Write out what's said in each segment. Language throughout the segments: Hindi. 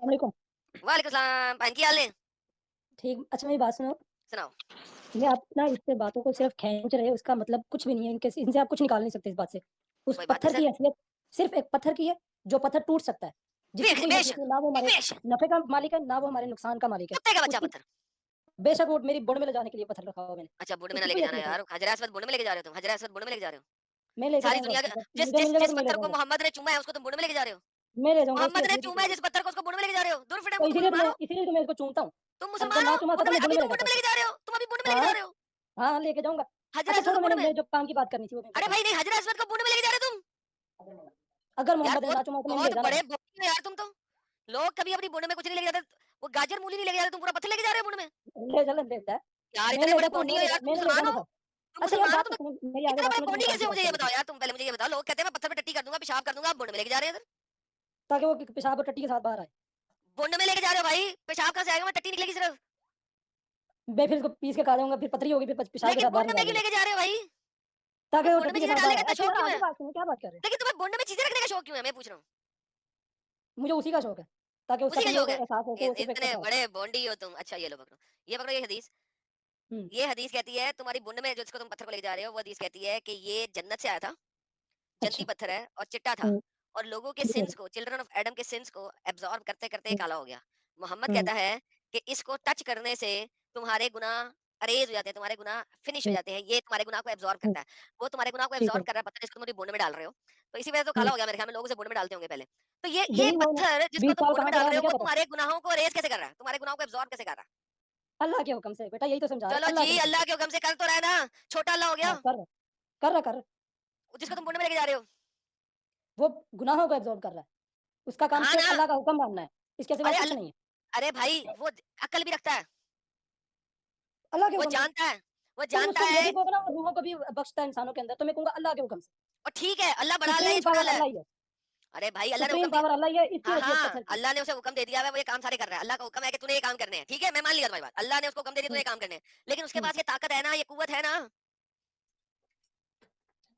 वालेकुम। वालेकुम सलाम, बहन की हाल है? ठीक अच्छा मेरी बात सुनो, सुनाओ। ये आप ना इससे बातों को सिर्फ़ खींच रहे हो इसका मतलब कुछ भी नहीं है, इनसे आप कुछ निकाल नहीं सकते इस बात से। उस कोई बात नहीं पत्थर की सर। हैसियत सिर्फ़ एक पत्थर की है, जो पत्थर टूट सकता है, जिसकी कोई हैसियत बेशक, नहीं, ना वो हमारे बेशक, नफ़े का मालिक है, ना वो हमारे नुकसान का मालिक है। कुत्ते का बच्चा उसकी पत्थर। बेशक वो मेरी बुड़ में ले जाने के लिए पत्थर रखा हुआ है मैंने, अच्छा बुंड में ना उसकी लेके कोई जाना हैसियत नहीं। यार, हजरा अस्वद बुंड में लेके जा रहे हो तुम, हजरा अस्वद बुंड में लेके जा रहे हो। मैं लेके सारी जाऊँगा, दुनिया का जब जिस मुझे जिस मिल जाएगा जिस तो मैं ले पत्थर को जाऊँगा, मोहम्मद ने चूमा है उसको तुम बुंड में लेके जा रहे हो। मैं ले जाऊँगा, उसकी मोहम्मद ने हैसियत ही चूमा कोई है नहीं। जिस पत्थर को उसको बुंड में लेके जा रहे हो। दूर फिटे तो मुंह मुसलमान हो। इसीलिए तो मैं इसको चूमता हूँ। तुम अगर मुसलमान ना हो, चूमा वो होता तो तुम्हें मैं बुड़ अभी में ले तुम बुंड जाता में उसको। लेके जा रहे हो। तुम अभी बुंड में लेके जा हाँ, रहे हो। हाँ, हाँ, लेके जाऊँगा। हजरा अच्छा अस्वद छोड़ो को बुंड में। मैंने जो काम की बात करनी थी वो मेरे को अरे बताओ। भाई नहीं, हजरा अस्वद को बुंड में लेके जा रहे हो तुम। अगर यार मोहम्मद ने बहुत ना चूमा हो तो मैंने ले बहुत जाना बड़े है। बोली हो यार तुम तो। लोग कभी अपनी बुंड में कुछ नहीं लेके जाते। वो गाजर मूली नहीं लेके जा रहे, तुम पूरा पत्थर लेके जा रहे हो बुंड में। ले चलन देता है। यार मैं इतने ले बड़े जाता हूँ, बॉन्डी हो यार, तुम मैंने ले मुसलमान जाना हो। था। तुम अच्छा यार मुसलमान हो बात तो तुम। सुनो, मेरी आगे इतने बात बड़े सुनो जो मैं बॉन्डी काम कैसे की हो, बात मुझे कर ये रही थी। बताओ यार। तुम पहले मुझे ये बताओ, लोग कहते हैं मैं पत्थर पे टट्टी कर दूंगा, पेशाब कर दूंगा, बुंड में लेके जा रहे हो इधर। ताकि वो पेशाब और टट्टी के साथ बाहर आए। बुंड में लेके जा रहे हो भाई, पेशाब कहाँ से आएगा, मैं टट्टी निकलेगी सिर्फ। मैं फिर इसको पीस के खा जाऊँगा, फिर पतरी होगी, फिर पेशाब के लेकिन साथ बाहर बुंड में निकाल क्यों दूँगा। लेके जा रहे हो भाई? ताकि तो वो बुंड में टट्टी के चीजें साथ डालने बाहर का आए। इतना अच्छा शौक यार क्यों आगे है? बात सुनो, क्या बात कर रहे लेकिन तुम्हें बुंड में चीजें रखने का शौक क्यों है, मैं पूछ रहा हूँ। हो? मुझे उसी का शौक है, ताकि उसका उसी का पीने शौक का है। एहसास हो कि वो सिर्फ़ एक इतने पत्थर है। बड़े बॉन्डी हो तुम। अच्छा ये लो पकड़ो। ये पकड़ो, ये हदीस। हुँ, ये हदीस कहती है तुम्हारी बुंड में जिसको तुम पत्थर को लेके जा रहे हो, वो हदीस कहती है कि ये जन्नत से आया था। जन्नती अच्छा, पत्थर है और चिट्टा था। हुँ, और लोगों के ठीक है। सिंस को, चिल्ड्रन ऑफ एडम के सिंस को एब्जॉर्ब करते करते ये हुँ, काला हो गया। मोहम्मद हुँ, कहता है कि इसको टच करने से तुम्हारे गुनाह अरेज हो जाते हैं, तुम्हारे गुनाह फिनिश हो हुँ, जाते हैं। ये तुम्हारे गुनाह को एब्जॉर्ब हुँ, करता है। वो तुम्हारे गुनाह को ठीक एब्जॉर्ब है। कर रहा है पत्थर, जिसको तुम बुंड में डाल रहे हो। तो इसी वजह से तो काला हुँ, हो गया मेरे ख्याल में, लोग उसे बुंड में डालते होंगे पहले। तो ये यही वो पत्थर जिसको 20 तुम साल बुंड कहाँ में से डाल रहा है रहे हमें हो, क्या वो पता। तुम्हारे गुनाहों को अरेज कैसे कर रहा है, तुम्हारे गुनाहों को एब्जॉर्ब कैसे कर रहा है? अल्लाह के हुक्म से बेटा यही तो समझा रहा चलो है, अल्लाह जी, के हुक्म से। अल्लाह के हुक्म से कर तो रहा है ना। छोटा अल्लाह हो गया हाँ, कर रहा है। जिसको तुम बुंड में लेके जा रहे हो। वो गुनाहों को एब्ज़ॉर्ब कर रहा है। उसका काम हाँ सिर्फ़ ना। अल्लाह का हुक्म मानना है, इसके सिवा अरे कुछ नहीं है। अरे भाई वो अक्ल भी रखता है। अल्लाह के वो हुक्म से। जानता है। वो तुम जानता उसको ये है। भी कहोगे ना वो रूहों को भी बख्शता है इंसानों के अंदर, तो मैं कहूँगा अल्लाह के हुक्म से। और ठीक है, अल्लाह बड़ा अल्लाह है सुप्रीम या छोटा पावर अल्लाह है? अल्लाह ही है, अरे भाई अल्लाह ने सुप्रीम हुक्म दिया। पावर अल्लाह ही है, इसकी हाँ हैसियत हाँ, पत्थर की है। अल्लाह ने उसे हुक्म दे दिया है, वो ये काम सारे कर रहा है। अल्लाह का हुक्म है कि तूने ये काम करने हैं, ठीक है, मैं मान लिया तुम्हारी बात। अल्लाह ने उसको हुक्म दे दिया, तूने हुँ, ये काम करने हैं। लेकिन उसके हुँ। पास ये ताकत है ना, ये कुव्वत है ना।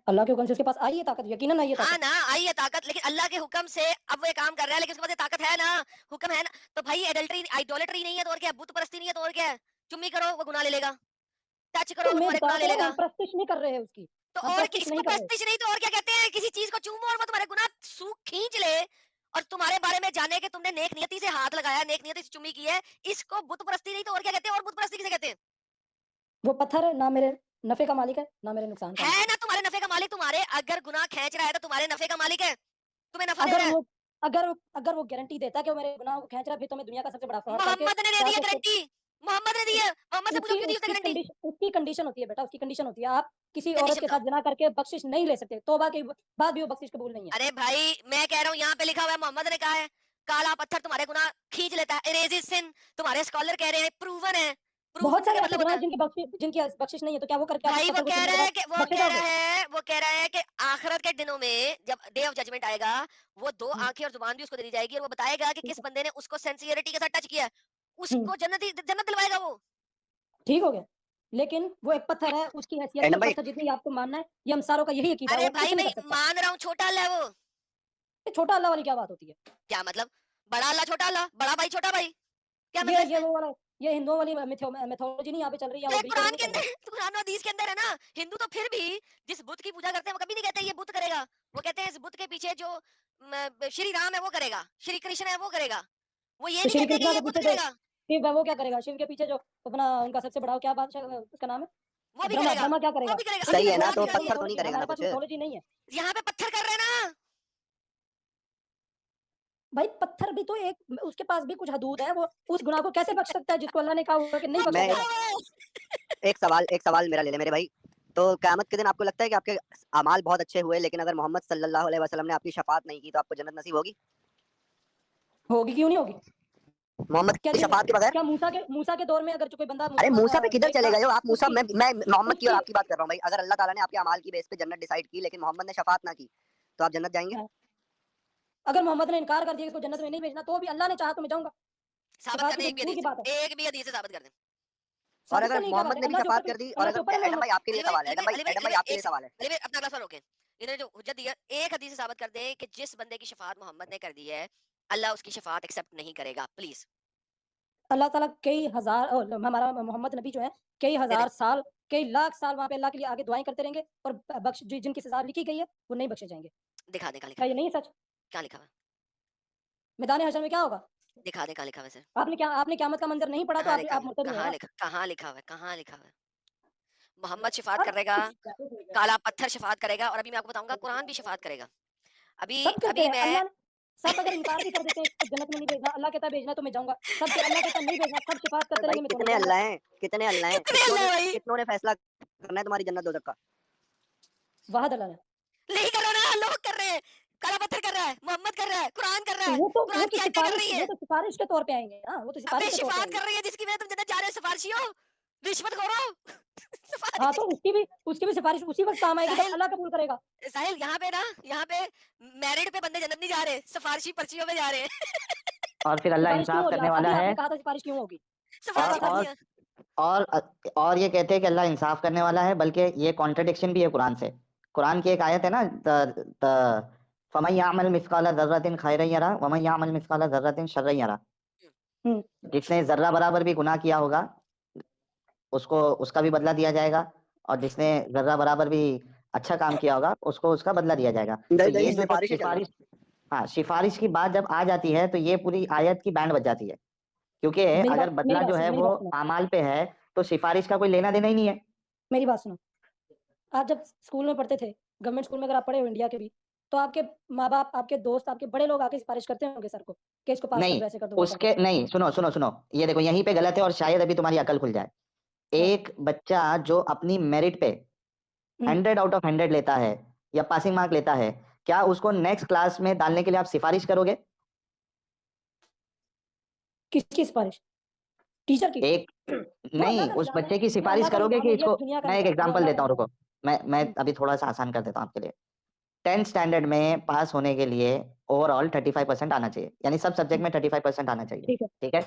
अल्लाह के हुक्म से उसके पास आई है ताकत, यकीनन आई है हाँ ताकत। ना, आई है ताकत, लेकिन अल्लाह के हुक्म से अब वो ये काम कर रहा है, लेकिन उसके पास ये ताकत है ना, हुक्म है ना। तो भाई एडल्ट्री आइडोलेट्री नहीं है तो और क्या है? बुत परस्ती नहीं है तो और क्या है? चुम्मी करो वो गुनाह ले लेगा, टच तो करो वो मैं तुम्हारे बता गुनाह ले तो रहा हूँ, लेगा। हम प्रस्तिश नहीं कर रहे हैं उसकी, तो हम और प्रस्तिश इसको नहीं कर रहे। प्रस्टिज नहीं तो और क्या कहते हैं? किसी चीज को चूमो और वो तुम्हारे गुनाह खींच ले। और तुम्हारे बारे में जाने कि तुमने नेक नियति से हाथ लगाया, नेक नियति से चुम्मी की है। इसको बुत परस्ती नहीं तो और क्या कहते हैं? और बुत परस्ती किसे कहते हैं? वो पत्थर है, ना मेरे नफ़े का मालिक है, ना मेरे नुकसान का है मालिक है। ना तुम्हारे नफे का मालिक। तुम्हारे अगर गुनाह खींच रहा है तो तुम्हारे नफे का मालिक है, तुम्हें नफा दे अगर रहा है। वो अगर वो गारंटी देता है कि वो मेरे गुनाहों को खींच रहा है, फिर तो मैं दुनिया का सबसे बड़ा फ्रॉड करके मोहम्मद ने दे दिया जाके उसको गारंटी। मोहम्मद ने दी है, मोहम्मद से पूछो उसकी क्यों दी उसने उसकी गारंटी। कंडीशन उसकी कंडीशन होती है बेटा, उसकी कंडीशन होती है। आप किसी औरत कंडीशन के बताओ। साथ ज़िना करके बख्शिश नहीं ले सकते। तौबा के बाद भी वो बख्शिश कबूल नहीं है। अरे भाई मैं कह रहा हूँ, यहाँ पे लिखा हुआ है, मोहम्मद ने कहा है काला पत्थर तुम्हारे गुनाह खींच लेता है, इरेजेस सिन। तुम्हारे स्कॉलर कह रहे हैं प्रूवन है। प्रूवन बहुत का सारे क्या ऐसे मतलब गुनाह होता हैं है? जिनकी बख्शिश नहीं है, तो क्या वो करके आप उस भाई वो पत्थर को कह चूमने के रहा है बाद कि बख्शे जाओगे? वो कह रहा है कि आखिरत के दिनों में जब डे ऑफ जजमेंट आएगा, वो दो हुँ, आंखें और जुबान भी उसको दे दी जाएगी और वो बताएगा कि ठीक किस है। बंदे ने उसको सिंसियरिटी के साथ टच किया है। हुँ, उसको जन्नत दिलवाएगा वो। ठीक हो गया। लेकिन वो एक पत्थर है, उसकी हैसियत भी एडम उस भाई पत्थर जितनी आपको मानना है, ये हम सारों का यही अकीदा है, अरे वो कुछ भाई नहीं मैं कर सकता। मान रहा हूँ छोटा अल्लाह है वो। ये छोटा अल्लाह वाली क्या बात होती है? क्या मतलब? बड़ा अल्लाह छोटा अल्लाह, बड़ा भाई छोटा भाई, क्या ये मतलब ये इसमें? वो वाला ये हिंदुओं वाली मिथोलॉजी नहीं यहाँ पे चल रही है, तो वो ये बिल्कुल कुरान नहीं के चल रहा अंदर है। कुरान और हदीस के अंदर है ना। हिंदू तो फिर भी जिस बुत की पूजा करते हैं वो कभी नहीं कहते ये बुत करेगा। वो कहते हैं इस बुत के पीछे जो श्री राम है वो करेगा, श्री कृष्ण है वो करेगा। वो ये तो नहीं श्री कहते कि कृष्णा ये के बुत पीछे जो करेगा। शिव है वो क्या करेगा? शिव के पीछे जो अपना उनका सबसे बड़ा क्या बादशाह उसका नाम है? वो भी ब्रह्मा, करेगा, ब्रह्मा क्या वो करेगा? भी करेगा। तो ये सही है ना, वो तो भी मिथोलॉजी है, करती है। पत्थर तो नहीं मिथोलॉजी है, करेगा ना हमारे पास कुछ। मिथोलॉजी नहीं है। यहाँ पे पत्थर कर रहे हैं ना। भाई पत्थर भी तो एक उसके पास भी कुछ हदूद है, वो उस गुनाह को कैसे बख्श सकता है जिसको अल्लाह ने कहा हुआ है कि नहीं वो बख्शा मैं कुत्ता जाएगा? वो। एक सवाल मेरा ले ले मेरे भाई। तो क़यामत के दिन आपको लगता है कि आपके अमाल बहुत अच्छे हुए, लेकिन अगर मोहम्मद सल्लल्लाहु अलैहि वसल्लम ने आपकी शफ़ाअत नहीं की, तो आपको जन्नत नसीब होगी? होगी क्यों नहीं होगी? मोहम्मद क्या की शफ़ाअत के बगैर? क्या मूसा के दौर में अगर जो कोई बंदा अरे मुसलमान मूसा पे किधर लाइक था चले गए हो आप? मूसा उसकी मैं मोहम्मद की और उसकी आपकी बात कर रहा हूँ भाई। अगर अल्लाह ताला ने आपके अमाल की बेस पे जन्नत डिसाइड की, लेकिन मोहम्मद ने शफ़ाअत ना की, तो आप जन्नत जाएँगे? हाँ, अगर मोहम्मद ने इनकार कर दिया इसको जन्नत में नहीं भेजना, तो भी अल्लाह ने चाहा तो मैं जाऊँगा। साबित शफ़ाअत कर की दे तो एक भी दूर हदीस की से, बात है। एक भी हदीस से साबित कर दे। और साबित अगर करने की क्या बात मोहम्मद है? ने भी शफ़ाअत कर दी, और अल्लाह के ऊपर है एडम मोहम्मद। भाई आपके लिए सवाल है, एडम भाई आपके लिए सवाल है। अली भाई अपना अगला सवाल रोके। इन्होंने जो हुज्जत दी है, एक हदीस से साबित कर दे कि जिस बंदे की शफाअत मोहम्मद ने कर दी है, अल्लाह उसकी शफात एक्सेप्ट नहीं करेगा। प्लीज अल्लाह ताला कई हजार हमारा मोहम्मद नबी जो है कई दे दे हजार साल कई लाख साल वहां पे अल्लाह के लिए आगे दुआएं करते रहेंगे और बख्श जिनकी सजा लिखी गई है वो नहीं बख्शे जाएंगे। दिखा दे कहाँ लिखा क्या हुआ ये नहीं है सच? है? क्या लिखा हुआ है? मैदान हशर में क्या होगा? दिखा दे कहाँ लिखा हुआ है सर? आपने क़यामत का मंजर नहीं पढ़ा तो कहाँ लिखा आप हुआ है? मुर्तद ही हो ना। कहाँ लिखा हुआ है? कहाँ लिखा हुआ है? मोहम्मद शफात सब करेगा, कुछ काला पत्थर शफात करेगा, और अभी मैं आपको बताऊंगा कुरान भी शफात करेगा। अभी सब करते अभी हैं मैं अल्लाह ने। सब अगर इनकार भी कर देते हैं कि जन्नत में नहीं भेजना, अल्लाह कहता है भेजना तो मैं जाऊंगा। सब अल्लाह कहता है नहीं भेजना, सब शिफात अरे करते भाई रहेंगे मैं तो नहीं कितने जाऊंगा। अल्लाह हैं, कितने अल्लाह हैं, कितने अल्लाह है भाई? कितनों ने फैसला करना है तुम्हारी जन्नत दोजख का? वाहद अल्लाह ने। नहीं कर रहा ना, लोग कर रहे हैं। काला पत्थर कर रहा है, मोहम्मद कर रहा है, कुरान कर रहा है, वो कुरान तो की आयतें कर रही वो है। तो सिफारिश के तौर पे आएंगे ना, वो तो अबे सिफारिश के तौर पे शिफात आएंगे। कर रही है जिसकी वजह तुम जन्नत जा रहे हो, सिफारशियों, रिश्वत खोरो। हाँ सिफारिश। तो उसकी भी सिफारिश उसी वक्त काम आएगी जब साहिल, अल्लाह कबूल करेगा। साहिल यहाँ पे मैरिड पे बंदे जन्नत नहीं जा रहे, सिफारशी पर्चियों पे जा रहे हैं। और फिर अल्लाह सिफारिश क्यों इंसाफ हो रही है? करने वाला अभी है। आपने कहा था सिफारिश क्यों होगी? क्या और सिफारशी कहा था अभी? और पर्चियां। और और ये कहते हैं कि अल्लाह इंसाफ करने वाला है, बल्कि ये कॉन्ट्रडिक्शन भी है कुरान से। कुरान की एक आयत है ना, फमन यामल मिस्काला ज़र्रतिन खैरन यरा वमन यामल मिस्काला ज़र्रतिन शर्रन यरा। हम्म, जिसने जर्रा बराबर भी गुनाह किया होगा उसको उसका भी बदला दिया जाएगा, और जिसने जर्रा बराबर भी अच्छा काम किया होगा उसको उसका बदला दिया जाएगा। तो दही ये दही जो जब सिफारिश ही चल रहा सिफारिश, हाँ सिफारिश की बात जब आ जाती है तो ये पूरी आयत की बैंड बज जाती है, क्योंकि अगर बदला जो है मेरी वो बात सुनो, अमाल पे है तो सिफारिश का कोई लेना देना ही नहीं है। मेरी बात सुनो। आप जब स्कूल में पढ़ते थे, गवर्नमेंट स्कूल में अगर आप पढ़े हो इंडिया के भी, तो आपके माँ बाप, आपके दोस्त, आपके बड़े लोग आके सिफारिश करते होंगे सर को कि इसको पास कर नहीं, दो, ऐसे कर दो, वैसा कर उसके दो। नहीं, सुनो सुनो सुनो, ये देखो यहीं पे गलत है और शायद अभी तुम्हारी अकल खुल जाए। हाँ, एक बच्चा जो अपनी मेरिट पे हम्म, 100 आउट ऑफ 100 लेता है या पासिंग मार्क लेता है, क्या उसको नेक्स्ट क्लास में डालने के लिए आप सिफारिश करोगे? किसकी सिफारिश? टीचर की? एक जो नहीं, अल्लाह का उस निज़ाम है, बच्चे की जो सिफारिश अल्लाह का करोगे निज़ाम कि है, ये इसको, दुनिया का मैं एक निज़ाम, जो एग्जांपल अल्लाह का देता हूँ, निज़ाम रुको, मैं है। अभी थोड़ा सा आसान कर देता हूँ आपके लिए। 10th स्टैंडर्ड में पास होने के लिए ओवरऑल 35% आना चाहिए, यानी सब सब्जेक्ट में 35% आना चाहिए। ठीक है, ठीक है।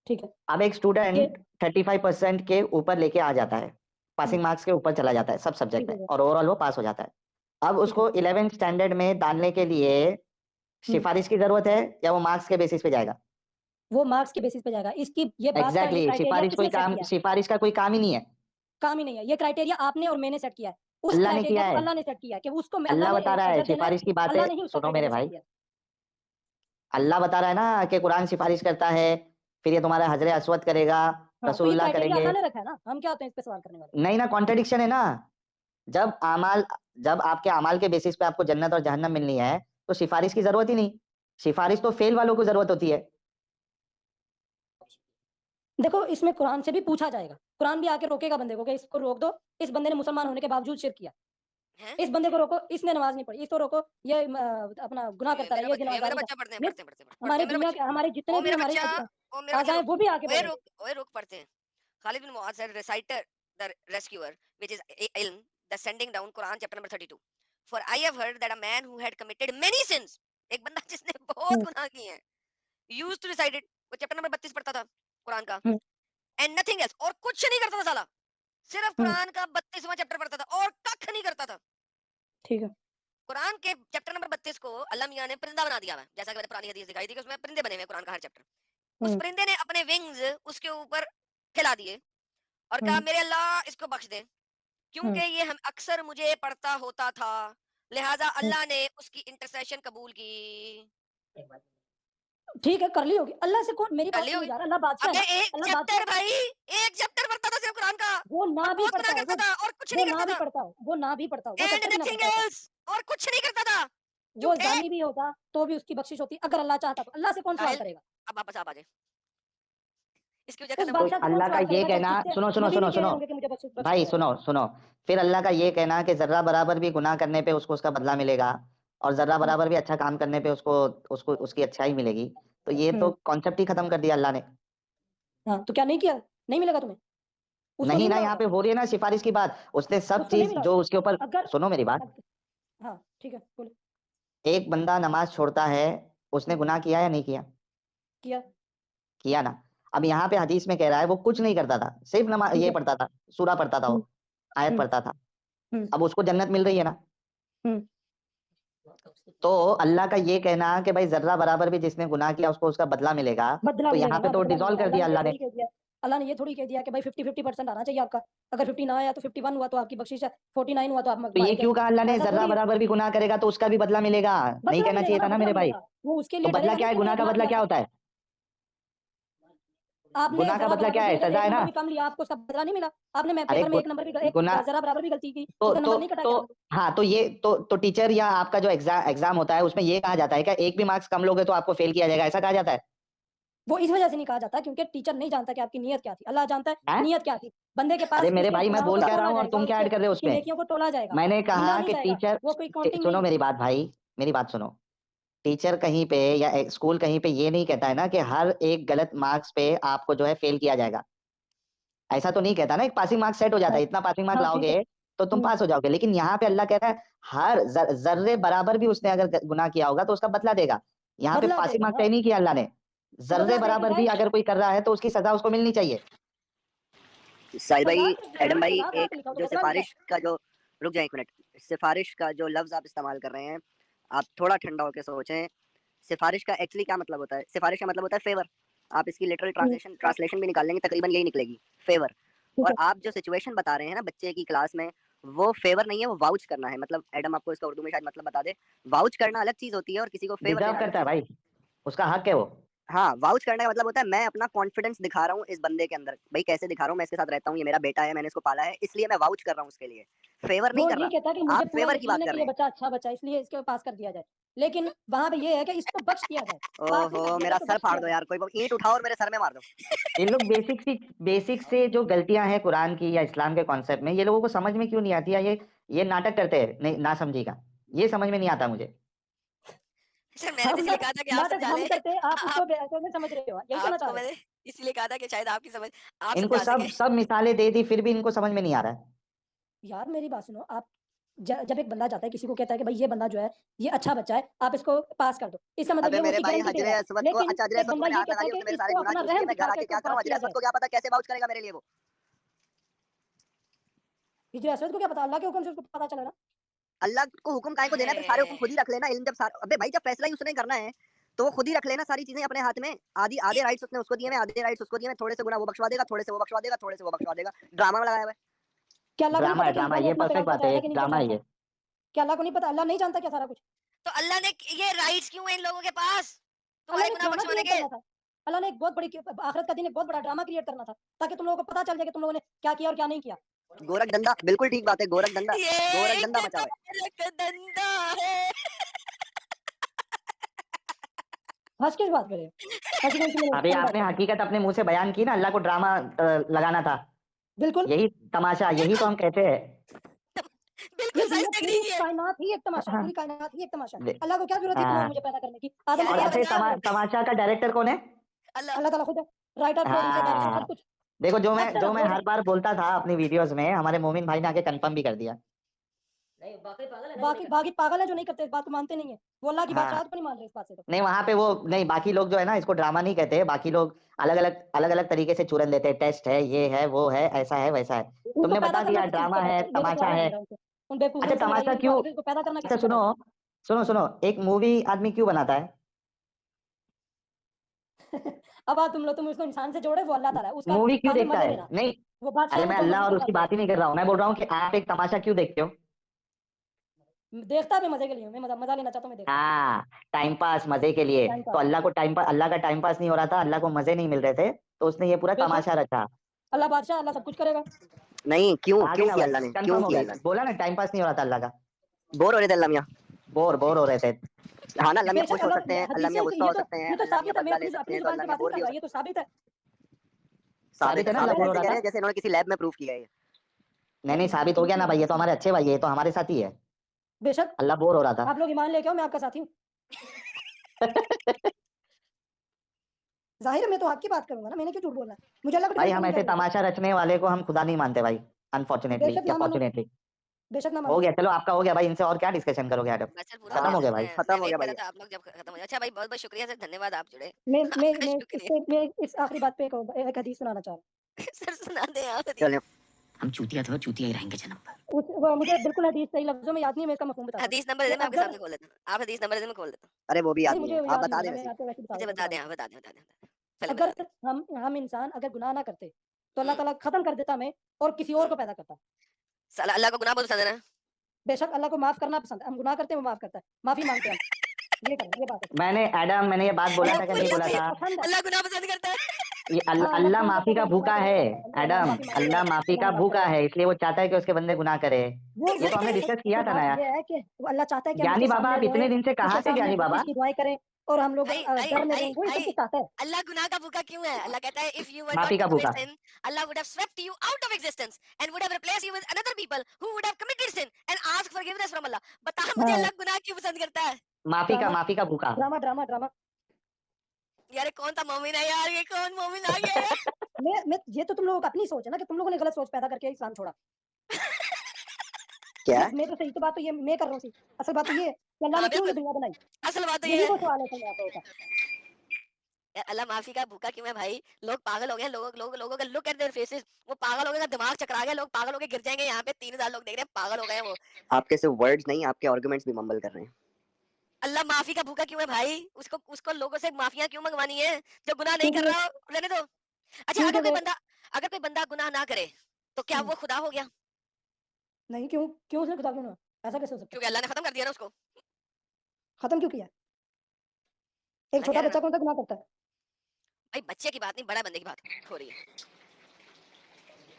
ठीक है। अब एक ये स्टूडेंट 35% के ऊपर लेके आ जाता है, हुँ, पासिंग मार्क्स के ऊपर चला जाता है सब सब्जेक्ट ठीक में, है, और ओवरऑल वो पास हो जाता है। अब ठीक है। उसको 11th स्टैंडर्ड में डालने के लिए हुँ, सिफारिश की जरूरत है या वो मार्क्स के बेसिस पे जाएगा? वो मार्क्स के बेसिस पे जाएगा। इसकी ये बात का ये एग्जैक्टली, क्राइटेरिया किसने सेट किया है? सिफारिश का कोई काम ही नहीं है। काम ही नहीं है। ये क्राइटेरिया आपने और मैंने सेट किया है। उस अल्लाह ने क्राइटेरिया किया को है, अल्लाह ने सेट किया है कि उसको मैं अल्लाह अल्लाह ने बता रहा है, अजर देना है, सिफारिश की बात है। अल्लाह ने ही उसका सुनो मेरे क्राइटेरिया सेट भाई, किया है। अल्लाह बता रहा है ना कि कुरान सिफारिश करता है, फिर ये तुम्हारा हजर अस्वद करेगा, हाँ, तो ये रसूलुल्लाह क्राइटेरिया करेंगे। अल्लाह ने रखा है ना, हम क्या होते हैं इस पे सवाल करने वाले? नहीं ना, कॉन्ट्रडिक्शन है ना। जब अमाल, जब आपके अमाल के बेसिस पे आपको जन्नत और जहन्नम मिलनी है तो सिफारिश की जरूरत ही नहीं। सिफारिश तो फेल वालों को जरूरत होती है। देखो, इसमें कुरान से भी पूछा जाएगा। कुरान भी आके रोकेगा बंदे को कि इसको रोक दो, इस बंदे ने मुसलमान होने के बावजूद शिर्क किया। हैं? इस बंदे को रोको, इसने नमाज नहीं पढ़ी, इसको रोको, ये अपना गुनाह करता रहा, ये मेरा दिनादारी का। बच्चा पढ़ते हैं, ये पढ़ते हैं, पढ़ते हैं, पढ़ते हमारी हैं, मेरा दुनिया बच्चा, के हमारे जितने ओ भी मेरा हमारे बच्चा, ओ मेरा बच्चा आज़ाएँ रुक, वो भी आके ओए बोलेंगे। रुक, ओए रुक, पढ़ते हैं। Khalid bin Mu'adh said, reciter the rescuer, which is ilm, the sending down Quran chapter number 32. For I have heard that a man who had committed many sins, एक बंदा जिसने बहुत हुँ, गुनाह किए हैं, used to recite it, वो चैप्टर नंबर 32 पढ़ता था कुरान का, हुँ, and nothing else, और कुछ नहीं करता था साला, सिर्फ हुँ, कुरान का 32वां चैप्टर पढ़ता था और कख नहीं करता था। ठीक है। कुरान के चैप्टर नंबर 32 को अल्लाह मियां ने परिंदा बना दिया हुआ है, जैसा कि मैंने पुरानी हदीस दिखाई थी कि उसमें परिंदे बने हुए हैं कुरान का हर चैप्टर। उस हुँ, परिंदे ने अपने विंग्स उसके ऊपर फैला दिए और कहा हुँ, मेरे अल्लाह इसको बख्श दे, हुँ, क्योंकि ये हम अक्सर मुझे पढ़ता होता था, लिहाजा हुँ। अल्लाह ने उसकी इंटरसेशन कबूल की। ठीक है, कर ली होगी। अल्लाह से कौन, मेरी कर बात ली समझ होगी। आ रहा है, अल्लाह बादशाह है अबे ना, एक अल्लाह बादशाह चैप्टर है। भाई, एक चैप्टर पढ़ता था सिर्फ कुरान का वो और ना भी बहुत पढ़ता गुनाह हो, करता था और कुछ वो नहीं ना करता भी था, पढ़ता हो, वो ना भी पढ़ता हो, वो एंड चैप्टर भी ना नथिंग पढ़ता होता, एल्स, और कुछ नहीं करता था। वो झूठे। ज़ानी भी होता, तो भी उसकी बख्शिश होती, अगर अल्लाह चाहता तो। अल्लाह से कौन सवाल साहिल, करेगा? अब वापस आप आ जाए, इसकी वजह उस खत्म हो तो गई। बादशाह से कौन अल्लाह का सवाल ये करेगा जब कहना, उससे सुनो सुनो नबी सुनो नहीं कह रहे सुनो, होंगे कि मुझे बख्श भाई दो? सुनो सुनो, फिर अल्लाह का ये कहना कि जर्रा बराबर भी गुनाह करने पे उसको उसका बदला मिलेगा, और जर्रा हुँ, बराबर भी अच्छा काम करने पे उसको उसको उसकी अच्छाई मिलेगी, तो ये तो हुँ, कॉन्सेप्ट ही खत्म कर दिया अल्लाह ने। हाँ, तो क्या नहीं किया? नहीं मिलेगा तुम्हें? उसको नहीं नहीं ना, मिला यहाँ होगा? पे हो रही है ना सिफारिश की बात, उसने सब उसको नहीं चीज मिला जो उसके ऊपर, अगर सुनो मेरी बात, अग हाँ, ठीक है, बोलो। एक बंदा नमाज छोड़ता है, उसने हुँ, गुनाह किया या नहीं किया? किया, किया ना। अब यहाँ पे हदीस में कह रहा है वो कुछ नहीं करता था, सिर्फ नमाज ठीक ये है। पढ़ता था, सूरा पढ़ता था हुँ, वो, आयत हुँ, पढ़ता था, हुँ, अब उसको जन्नत मिल रही है ना। हुँ, तो अल्लाह का ये कहना कि भाई जर्रा बराबर भी जिसने गुनाह किया उसको उसका बदला मिलेगा, बदला तो मिलेगा यहाँ पे ना, तो बदला डिसॉल्व मिलेगा। कर दिया अल्लाह अल्लाह ने ने। ये थोड़ी कह दिया, अल्लाह ने ये थोड़ी कह दिया कि भाई 50-50% आना चाहिए आपका। अगर 50 ना आया तो 51 हुआ तो आपकी बख्शिश है, 49 हुआ तो आप तो ये मारे गए। क्यों कहा अल्लाह ने ऐसा जर्रा थोड़ी है, बराबर भी गुनाह करेगा तो उसका भी बदला मिलेगा? नहीं बदला कहना मिलेगा चाहिए ना, था ना बदला मेरे भाई। मिलेगा। वो उसके तो लिए बदला डरेगा क्या ना है? कि गुनाह मैंने का गुनाह बदला किया क्या था। होता है? आपने गुनाह का जरा बदला बराबर क्या भी है? अगर सजा एक है ना? नंबर भी कम लिया, आपको उसका बदला नहीं मिला। आपने मैं अरे पेपर में एक नंबर भी एक गुनाह जरा बराबर भी गलती की, तो उसका तो नंबर नहीं कटा तो क्या? हाँ, तो ये तो टीचर या आपका जो एग्जाम होता है उसमें ये कहा जाता है क्या एक भी मार्क्स कम लोगे तो आपको फेल किया जाएगा, ऐसा कहा जाता है? वो इस वजह से नहीं कहा जाता क्योंकि टीचर नहीं जानता कि आपकी नीयत क्या थी, अल्लाह जानता है हैं? नीयत क्या थी। बंदे के अरे पास मेरे उसके भाई मैं गुनाहों बोल को क्या रहा तोला हूँ और जाएगा, तुम क्या ऐड कर रहे हो उसकी उसमें? नेकियों को तोला जाएगा, मैंने गिना कहा नहीं कि जाएगा। टीचर वो कोई काउंटिंग सुनो नहीं है। मेरी बात भाई, मेरी बात सुनो। टीचर कहीं पे या स्कूल कहीं पे ये नहीं कहता है ना कि हर एक गलत मार्क्स पे आपको जो है फेल किया जाएगा, ऐसा तो नहीं कहता ना। एक पासिंग मार्क्स सेट हो जाता है, इतना पासिंग मार्क हाँ ठीक है। लाओगे तो तुम पास हो जाओगे, लेकिन यहाँ पे अल्लाह कहता है हर जर्रे बराबर भी उसने अगर गुनाह किया होगा तो उसका बदला देगा। यहाँ पे बदला पासिंग देगा मार्क्स ना, तय नहीं किया अल्लाह ने, तो जर्रे बदला बराबर देगा। भी अगर कोई कर रहा है तो उसकी सजा उसको मिलनी चाहिए। साहिल भाई, सजा किस एडम जगह, भाई, सजा कहाँ एक पे लिखा होगा? जो बदला लिखा है। सिफारिश का जो, रुक जाए एक मिनट, सिफारिश का जो लफ्ज आप इस्तेमाल कर रहे हैं, आप थोड़ा ठंडा होकर सोचें। सिफारिश का एक्चुअली क्या मतलब होता है? सिफारिश का मतलब होता है फेवर। आप इसकी लिटरल ट्रांसलेशन भी निकाल लेंगे, तकरीबन यही निकलेगी, फेवर। ठीक और है। आप जो सिचुएशन बता रहे हैं ना बच्चे की क्लास में, वो फेवर नहीं है, वो वाउच करना है। मतलब एडम आपको इसका उर्दू में शायद मतलब बता दे। वाउच करना अलग चीज होती है और किसी को फेवर डिजर्व देना अलग करता है चीज भाई, होती है। उसका हक है वो। हाँ, वाउच करने का मतलब होता है मैं अपना कॉन्फिडेंस दिखा रहा हूँ इस बंदे के अंदर। भाई कैसे दिखा रहा हूँ? मैं इसके साथ रहता हूँ, ये मेरा बेटा है, मैंने इसको पाला है, इसलिए मैं वाउच कर रहा हूँ उसके लिए, फेवर नहीं वो कर ये कहता है कि रहा। मुझे आप पूरा फेवर की यकीन बात है कर कि रहे ये हैं। बच्चा अच्छा बच्चा है, इसलिए इसके पास कर दिया जाए। लेकिन वहां पे ये है कि इसको बख्श दिया जाए, पास नहीं कर ओहो, दिया मेरा जाए तो सर बख्श फाड़ दिया दो जाए। यार, कोई ईंट उठाओ और मेरे सर में मार दो। ये लोग बेसिक से जो गलतियां हैं कुरान की या इस्लाम के कॉन्सेप्ट में, ये लोगों को समझ में क्यों नहीं आती है? ये नाटक करते हैं नहीं ना समझी का, ये समझ में नहीं आता मुझे। सर मैंने तो हम इसीलिए कहा था कि आप नाटक समझा हम लें। करते हैं, आप उसको आप बेअसर समझ रहे हो, यही कहना चाह आपको रहे हो? मैंने इसीलिए कहा था कि शायद आपकी समझ आप इनको समझा सब सके। सब मिसालें दे दी फिर भी इनको समझ में नहीं आ रहा है। यार मेरी बात सुनो, आप जब एक बंदा जाता है किसी को कहता है कि भाई ये बंदा जो है ये अच्छा बच्चा है, आप इसको पास कर दो, इसका मतलब अबे ये वो मेरे उसकी भाई, गारंटी दे हजरे रहा है। अस्वद को, लेकिन अच्छा हजरे एक अस्वद को बंदा मैंने ये हाथ लगा कहता है लिया, उसने कि मेरे सारे इसको गुनाह अपना चूस लिए, रहम मैं घर दिखा के आके इसको क्या करूँ? पास हजरे किया अस्वद जाए। को क्या पता कैसे वाउच करेगा मेरे लिए वो? हिजर असवद को क्या पता? अल्लाह के हुक्म से उसको पता चला ना। अल्लाह को हुक्म काहे को देना है? फिर सारे हुक्म खुद ही रख लेना। इल्म जब अबे भाई, जब फैसला ही उसने करना है तो वो खुद ही रख लेना सारी चीजें अपने हाथ में। आधे राइट्स उसने उसको दिए, मैं आधे राइट्स उसको दिए, मैं थोड़े से गुनाह वो बख्शवा देगा, थोड़े से वो बख्शवा देगा, थोड़े से वो बख्शवा देगा। ड्रामा में लगाया हुआ है। क्या अल्लाह को नहीं ड्रामा पता है, कि इस ड्रामा, भाई ने ये अपना परफेक्ट पैगाम बात है, पहुंचाया एक कि नहीं ड्रामा है पहुंचाया था? ये। क्या अल्लाह को नहीं पता? अल्लाह नहीं जानता क्या सारा कुछ? तो अल्लाह ने ये राइट्स क्यों है इन लोगों के पास अल्लाह तुम्हारे ने गुनाह ड्रामा बख्शवाने क्रिएट के? करना था। अल्लाह ने एक बहुत बड़ी आखिरत का दिन एक बहुत बड़ा ड्रामा क्रिएट करना था, ताकि तुम लोगों को पता चल जाए कि तुम लोगों ने क्या किया और क्या नहीं किया। गोरख धंधा, बिल्कुल ठीक बात है, गोरख धंधा। ये गोरख एक धंधा मचा हुआ है। धंधा है। हंस किस बात करे? हंसी कौन सी मैंने अभी वाली बात आपने करी? हकीकत अपने मुंह से बयान की ना, अल्लाह को ड्रामा लगाना था, बिल्कुल। यही तमाशा, यही तो हम कहते हैं। ये बिल्कुल सही दुनिया से पूरी कीजिए। कायनात ही एक तमाशा है, पूरी कायनात ही एक तमाशा है। दे- अल्लाह को क्या जरूरत थी तुम्हें और हाँ, मुझे पैदा करने की? आदम क्या को और ये पैदा ऐसे करने की क्या बताओ जरूरत थी? तमाशा का डायरेक्टर कौन है? अल्लाह। अल्लाह ताला खुद है, राइटर, प्रोड्यूसर, डायरेक्टर, हाँ, सब कुछ। देखो एक्टर जो हम मैं लोग हर हैं। बार बोलता था अपनी वीडियोस में, हमारे मोमिन भाई ने आके कंफर्म भी कर दिया। बाकी बाकी पागल है जो नहीं करते, इस बात को मानते नहीं है। वो अल्लाह की हाँ, बादशाहत को नहीं मान रहे इस बात से तो। नहीं वहां पे वो नहीं, बाकी लोग जो है ना इसको ड्रामा नहीं कहते, बाकी लोग अलग अलग तरीके से चूरन देते हैं, टेस्ट है, ये है, वो है, ऐसा है, वैसा है। उनको तुमने पैदा बता करना दिया किस चीज ड्रामा का है, है, ये तो तमाशा सवाल है है। मेरा उनसे। उन बेवकूफों अच्छा से मेरा तमाशा ये क्यों, सवाल है कि इसको पैदा करना किस अच्छा चीज का सुनो, था? सुनो एक मूवी आदमी क्यों बनाता है? अब तुम उसको इंसान से जोड़े, वो अल्लाह ताला है, उसका मूवी क्यों काम है देखता मजे है? लेना। नहीं, वो अरे बादशाह है, मैं जो अल्लाह मर्जी और करता उसकी फिरे। बात ही नहीं कर रहा हूँ, मैं बोल रहा हूँ कि आप एक तमाशा क्यों देखते हो? देखता भी मजे के लिए, मैं मजा मजा लेना चाहता हूँ, मैं देखता हूँ। हाँ, टाइम पास, मजे के लिए। टाइम तो पास। अल्लाह को टाइम पास, अल्लाह का टाइम पास नहीं हो रहा था, अल्लाह को मजे नहीं मिल रहे थे, तो उसने ये पूरा बेशक, तमाशा रचा। अल्लाह बादशाह, अल्लाह सब कुछ करेगा। नहीं, क्यों आगे क्यों ना किया भाई, अल्लाह ने? क्यों कंफर्म हो किया गई, अल्लाह ने? बोला ना टाइम पास नहीं हो रहा था अल्लाह का, बोर हो रहे थे अल्लाह मियाँ। बोर हो रहे थे। हाँ ना, अल्लाह मियाँ बेशक खुश हो अल्लाह, सकते हैं, अल्लाह हदीसें मियाँ गुस्सा हो सकते हैं, ये तो अल्लाह मियाँ साबित है, मैं बदला ले अपनी सकते अपनी हैं, तो जुबान अल्लाह से मियाँ बात बोर नहीं भी कर हो रहा, ये सकते तो साबित है। साबित है ना साबित अल्लाह है, बोर हो ऐसे रहा कह था। रहे हैं जैसे इन्होंने किसी लैब में प्रूफ किया है। नहीं साबित हो गया ना भाई, ये तो हमारे अच्छे भाई है, ये तो हमारे साथ ही है। बेशक, अल्लाह बोर हो रहा था। आप लोग ईमान लेके आओ, मैं आपका साथी हूँ। जाहिर है मैं तो हक की बात करूंगा ना, मैंने क्यों झूठ बोलना है? मुझे अल्लाह को भाई डिफेंड हम करने की ऐसे क्या जरूरत तमाशा रचने वाले को हम खुदा नहीं मानते भाई, है? अनफॉर्चुनेटली बेशक या ना मानो, फॉर्चुनेटली। बेशक ना हो मानो। गया, चलो आपका हो गया भाई, इनसे और क्या डिस्कशन करोगे यार? बस सर पूरा हो हाँ, गया खत्म हो सर। गया भाई। खत्म मैं हो वेट गया कर भाई। रहा था आप लोग जब खत्म हो जाए। अच्छा भाई, बहुत बहुत शुक्रिया सर, धन्यवाद आप जुड़े। मैं आपका मैं शुक्रिया। मैं इस आखिरी बात पे एक हदीस सुनाना चाह रहा हूँ। सर सुना दें आप। चलिए। हम चूतिया थे और चूतिया ही रहेंगे जन्म भर। वो मुझे बिल्कुल हदीस सही लफ्ज़ों में याद नहीं है, मैं इसका मफ़हूम बताता हूँ। हदीस नंबर दे कि दे, मैं आपके अगर सामने खोल देता हूँ। आप हदीस नंबर दे दे, मैं खोल देता हूँ। अरे वो भी याद नहीं, नहीं मुझे है, आप याद बता नहीं दें है, मैं वैसे ही। आपको वैसे बता मुझे देता बता हूँ, दें, बता हाँ, देता बता दें, बता दें। हूँ। पहले बता अगर दें। हम इंसान अगर गुनाह ना करते, तो अल्लाह हुँ। ताला खत्म कर देता हमें और किसी और को पैदा करता। साला अल्लाह को गुनाह बहुत पसंद है ना? बेशक अल्लाह को माफ़ करना पसंद है, हम गुनाह करते हैं, वो माफ़ करता है। माफ़ी माँगते हैं हम, ये करें, ये बात है। मैंने ये बात बोला अल्लाह था कि पूरी नहीं बोला अपनी था? पसंद है। अल्लाह गुनाह पसंद करता है। ये हाँ, अल्लाह अल्लाह पसंद करता माफी है का जब गुनाह भूखा करे, है, अल्लाह एडम। माफ़ी माँगे, अल्लाह माफी अल्लाह का माफ़ भूखा करेगा। है, इसलिए वो चाहता है कि उसके बंदे गुनाह करे। वो ये तो हमने डिस्कस किया था बात ना यार। ये है कि वो अल्लाह चाहता है कि हम ज्ञानी उसके बाबा, सामने आप रोएँ, इतने दिन से कहाँ उसके थे सामने ज्ञानी बाबा? बख्शिश की दुआएँ करें और हम लोग भाई भाई डर में भाई रहें, वो ही सब भाई कुछ चाहता है। अल्लाह गुनाह का भूखा क्यों है? अल्लाह कहता है इफ यू वर माफी नॉट का टू भूखा। Commit sin, Allah would have swept you out of existence and would have replaced you with another people who would have committed sin and asked forgiveness from Allah. बता मुझे हाँ, अल्लाह गुनाह क्यों पसंद करता है? ड्रामा माफी का भूखा। Drama drama drama. यार ये कौन सा मोमिन है यार? ये कौन मोमिन आ गया यार? मैं ये तो तुम लोगों की अपनी सोच है ना कि तुम लोगों ने गलत सोच पैदा करके इस्लाम छोड़ा। क्या? मैं तो सही तो बात तो ये मैं कर रहा हूँ सही। असल बात तो ये है कि अल्लाह हाँ ने क्यों ये बिल्कुल। दुनिया बनाई? असल बात तो यही ये है वो सवाल है असल में यहाँ पे होता। यार अल्लाह माफी का भूखा क्यों है भाई? लोग पागल हो गए हैं, लोगों का लुक एट देयर फेसेस, वो पागल हो गए, का दिमाग चकरा गया, लोग पागल हो के गिर जाएंगे। यहाँ पे 3000 लोग देख रहे हैं, पागल हो गए हैं वो। आपके सिर्फ वर्ड्स नहीं, आपके आर्गुमेंट्स भी मम्बल कर रहे हैं। अल्लाह माफी का भूखा क्यों है भाई? उसको उसको लोगों से माफियां क्यों मंगवानी है? जो गुनाह नहीं क्योंकि कर वो रहा हो रहने दो। अच्छा क्योंकि वो अगर कोई बंदा गुनाह ना करे तो क्या हुँ, वो खुदा हो गया? नहीं क्यों क्यों उसने खुदा क्यों ना? ऐसा कैसे हो सकता है? क्योंकि अल्लाह ने खत्म कर दिया ना उसको। खत्म क्यों किया? एक अल्लाह कह छोटा रहा है बच्चा ना कौन सा गुनाह करता है? भाई, बच्चे की बात नहीं, बड़ा बंदे की बात हो रही है।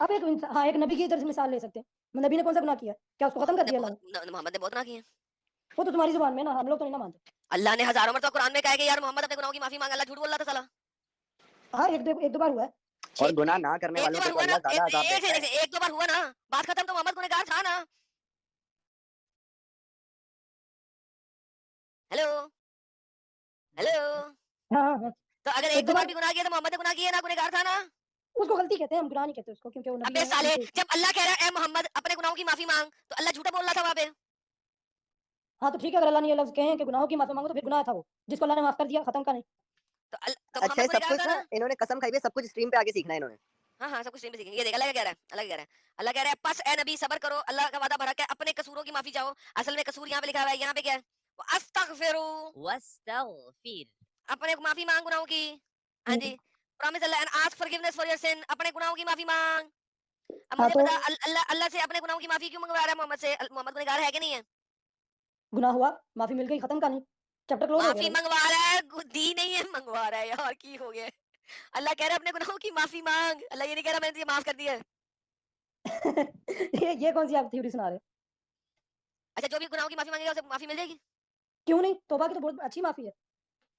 आप हाँ, एक नबी की इधर से मिसाल ले सकते हैं। नबी ने कौन सा गुनाह किया? क्या उसको खत्म कर दिया अल्लाह ने? मोहम्मद ने बहुत गुनाह किए हैं। वो तो तुम्हारी ज़ुबान में ना, हम लोग तो नहीं ना मानते। अल्लाह ने हजारों मरतबा कुरान में कहा है कि यार मोहम्मद अपने गुनाहों की माफी मांग। अल्लाह झूठ बोल रहा था साला। हाँ, एक दो बार हुआ है। और गुनाह ना करने एक वालों दो को बार तो हुआ ना, अल्लाह ज्यादा अजाब देता है। एक दो बार हुआ ना, बात खत्म। तो मोहम्मद गुनहगार था ना। Hello hello. हाँ, हाँ, हाँ। तो अगर एक एक दो दो बार बार भी गुनाह किया तो मोहम्मद ने गुनाह किया ना, गुनहगार था ना। उसको गलती कहते हैं, हम गुनाह नहीं कहते उसको क्योंकि वो नबी अबे है साले, उनसे जब अल्लाह कह रहा है ए मोहम्मद अपने गुनाहों की माफी मांग, तो अल्लाह झूठा बोल रहा था वहां पे। हाँ, तो ठीक है अगर अल्लाह ने ये लफ्ज़ कहे हैं कि गुनाहों की माफ़ी माँगो तो फिर गुनाह था वो, जिसको अल्लाह ने माफ़ कर दिया, खत्म का नहीं। तो अच्छा, ये मोहम्मद सब गुनहगार कुछ था ना ना। इन्होंने कसम खाई हुई है, सब कुछ स्ट्रीम पे आके सीखना है इन्होंने। हाँ हाँ, सब कुछ स्ट्रीम पे सीखेंगे। ये देख, अल्लाह क्या कह रहा है, अल्लाह क्या कह रहा है। अल्लाह कह रहा है बस ए नबी सबर करो, अल्लाह का वादा भरा है, अपने कसूरों की माफी चाहो। असल में कसूर यहाँ पे लिखा हुआ है, यहाँ पे क्या है? अस्तगफिरु, वस्तगफिर। अपने माफी मांग गुनाहों की। हाँ हुँ, जी। Promise Allah and ask forgiveness for your sin, अपने गुनाहों की माफी मांग। अब हाँ, मुझे तो बता, अल्लाह अल्लाह से अपने गुनाहों की माफी क्यों मंगवा रहा है मोहम्मद से? मोहम्मद गुनहगार है कि नहीं है? गुनाह हुआ, माफ़ी मिल गई, खत्म कहानी, चैप्टर क्लोज़ हो गया माफी भाई। मंगवा रहा है, दी नहीं है, मंगवा रहा है यार, की हो गया। अल्लाह कह रहा है अपने गुनाहों की माफी मांग। अल्लाह ये नहीं कह रहा मैंने तुझे माफ कर दिया है। ये कौन-सी आप थ्योरी सुना रहे हो? अच्छा, जो भी गुनाहों की माफी मांगेगा उसे माफी मिल जाएगी। क्यों नहीं? तौबा की तो बहुत अच्छी माफ़ी है।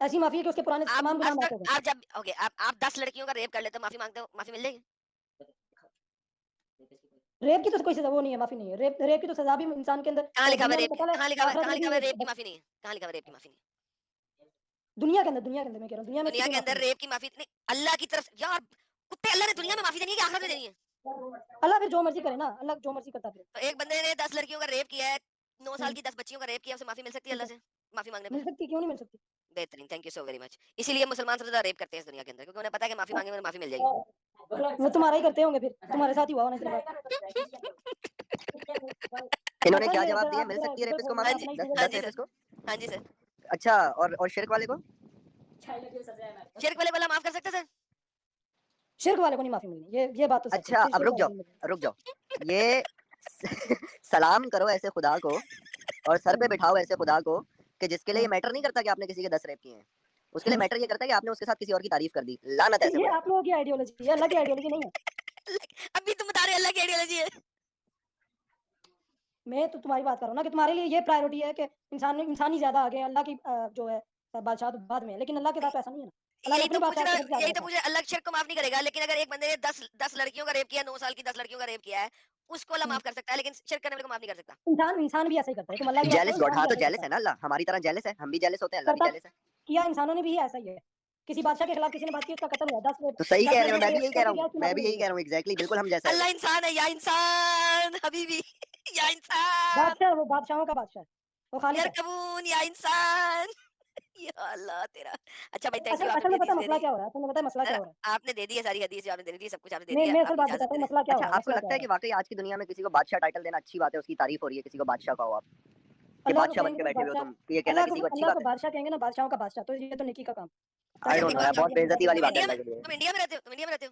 ऐसी माफ़ी है कि उसके पुराने आप तमाम गुनाह आज माफ़ तक हो गए। आप जब ओके आप 10 लड़कियों का रेप कर लेते हो, माफी मांगते हो, माफी मिल जाएगी। रेप की तो कोई सज़ा वो नहीं है, माफ़ी नहीं है। रेप की तो सज़ा भी इंसान के अंदर कहाँ लिखा हुआ है दुनिया में रेप तो पता है, आखिरत कहाँ में लिखा भी हुआ है ये रेप की माफी नहीं है? कहाँ लिखा हुआ है रेप की माफी नहीं है? दुनिया के अंदर मैं कह रहा हूँ, दुनिया में इसकी दुनिया कोई के माफ़ी अंदर नहीं रेप की माफी नहीं, अल्लाह की तरफ यार। कुत्ते, अल्लाह ने दुनिया में माफी देनी है कि आखिरत में देनी है? है। अल्लाह फिर जो मर्ज़ी करे ना, अल्लाह जो मर्ज़ी करता फिर। तो एक बंदे ने 10 लड़कियों का रेप किया है, 9 साल हुँ, की 10 बच्चियों का रेप किया, उसे माफी मिल सकती है ठीक अल्लाह है। से माफी मांगने मिल पे? सकती है, क्यों नहीं मिल सकती? बेहतरीन, thank you so very much. इसीलिए मुसलमान सबसे ज्यादा रेप करते हैं इस दुनिया के अंदर, क्योंकि उन्हें पता है कि माफी मांगे में माफी मिल जाएगी। वो तुम्हारा ही करते होंगे फिर, तुम्हारे साथ ही हुआ होना चाहिए। इन्होंने अच्छा क्या ये जवाब अगर दिया, आप मिल सकती है गूगल रेपिस्ट को खोल लो, हाँ माफी? जी, अपना ही 10 गूगल हाँ 10 जी सर, रेपिस्ट को? हाँ जी सर। अच्छा, और शिर्क वाले को? शिर्क वाले वाला माफ कर सकते सर? शिर्क वाले को नहीं माफ़ी मिलनी, ये बात तो सच है। अच्छा, अब शिर्क वाले को नहीं मिलनी। रुक जाओ। ये सलाम करो ऐसे खुदा को और सर पे बिठाओ ऐसे खुदा को कि जिसके लिए ये हाँ, मैटर नहीं करता कि आपने किसी के 10 रेप किए हैं। उसके लिए हाँ। मैटर ये करता है कि आपने उसके साथ किसी और की तारीफ कर दी। लानत ऐसे ये खुदा आप पे। लोगों की आइडियोलॉजी है, अल्लाह की आइडियोलॉजी नहीं है। अभी तुम बता रहे हो अल्लाह की आइडियोलॉजी है। मैं तो तुम्हारी बात कर रहा हूँ ना कि तुम्हारे लिए ये प्रायोरिटी है कि इंसान ही ज़्यादा आगे है, अल्लाह की जो है बादशाहत बाद में है, लेकिन अल्लाह के साथ ऐसा नहीं है ना। अल्लाह ने अपनी बादशाहत को सबसे आगे यही तो रखा है। पूछ रहा, अल्लाह शिर्क को माफ नहीं करेगा, लेकिन अगर एक बंदे ने 10 लड़कियों का रेप किया, 9 साल की 10 लड़कियों का रेप किया है, उसको अल्लाह हुँ, माफ कर सकता है, लेकिन शिर्क करने वाले को माफ नहीं कर सकता। इंसान भी ऐसा ही करता है। तुम अल्लाह की बात करो, जेलस गॉड, इंसान हाँ भी तो ऐसा ही जेलस करता है है। ना अल्लाह, हमारी तरह जेलस है, हम भी जेलस होते हैं, अल्लाह भी करता जेलस है। किया इंसानों ने भी ऐसा ही है। किसी बादशाह के खिलाफ किसी ने बात की, उसका कत्ल हुआ। 10 लोग तो सही 10 कह रहे हो, लड़कियों मैं का भी रेप यही कह रहा करके हूँ, गया, उसकी मैं माफ़ी भी नहीं यही मिली कह है। रहा हूँ, एग्जैक्टली बिल्कुल हम जैसा है वो। अल्लाह इंसान है या इंसान हबीबी या इंसान बादशाह वो बादशाहों का बादशाह है। वो खालिक है। यरकबून या इंसान या अल्लाह तेरा। अच्छा भाई थैंक असल यू, आपने असल में दे दी पता दे मसला दी। क्या हो रहा है? असल में पता है मसला क्या सर हो रहा है? आपने दे दी है सारी हदीस जो आपने देनी थी, सब कुछ आपने दे नहीं, दिया। मैं अब असल बात इजाजत बताता दे हूँ दें। मसला क्या हो अच्छा, रहा है, आपको मसला क्या लगता हो है कि रहा है? वाक़ई आज की दुनिया में किसी को बादशाह टाइटल देना अच्छी बात है, उसकी तारीफ़ हो रही है, किसी को बादशाह कहो आप, कि अल्लाह को बादशाह बन कहेंगे के तो बैठे हुए हो बादशाह तुम, तो ये कहना किसी को अच्छी अल्लाह बात को है? बादशाह कहेंगे ना, बादशाहों का बादशाह, तो ये तो नेकी का काम। आई ताकि डोंट नो दुनिया यार, में बहुत शादियाँ मिल बेइज़्ज़ती जाती वाली हैं बात है इंडिया में लग रही है। तुम इंडिया में रहते हो? तुम इंडिया में रहते हो?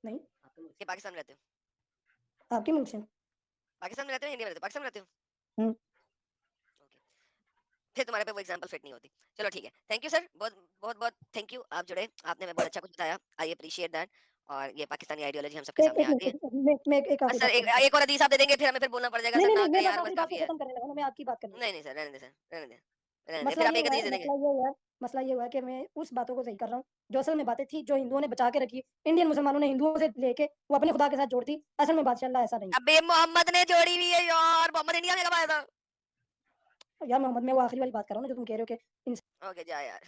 नहीं, कि पाकिस्तान में रहते हो? आपके मुल्क से। पाकिस्तान में रहते हो, इंडिया में रहते हो? पाकिस्तान में रहते हो? हुँ। ओके। फिर तुम्हारे पे वो एग्जांपल फिट नहीं होती। चलो ठीक है। Thank you sir. बहुत थैंक यू। आप जुड़े। आपने मैं बहुत अच्छा कुछ बताया। आई एप्रिशिएट दैट। और ये पाकिस्तानी आइडियोलॉजी हम सबके एक सामने एक आ गई है। मिनट, मैं एक बस आखिरी सर बात एक करना चाहता एक और हदीस आप दे देंगे फिर हमें फिर बोलना पड़ जाएगा हूँ। सर नहीं, ना नहीं, मैं करें बस यार बस अपनी बात काफ़ी को है। खत्म करने लगा हूँ, मैं आपकी बात करनी है। नहीं सर रहने दें सर। रहने दें। रहने दें। मसला फिर आप ये एक हुआ हदीस है दे देंगे। मसला ये हुआ है कि मैं उस बातों को सही कर रहा हूँ, जो असल में बातें थी, जो हिंदुओं ने बचा के रखी, इंडियन मुसलमानों ने हिंदुओं से लेके वो अपने खुदा के साथ जोड़ दी। असल में बादशाह अल्लाह ऐसा नहीं अबे मोहम्मद ने जोड़ी हुई है यार। मोहम्मद इंडिया में कब आया था? है। यार मोहम्मद, मैं वो आखिरी वाली बात कर रहा हूँ ना, जो तुम कह रहे हो कि ओके जा यार।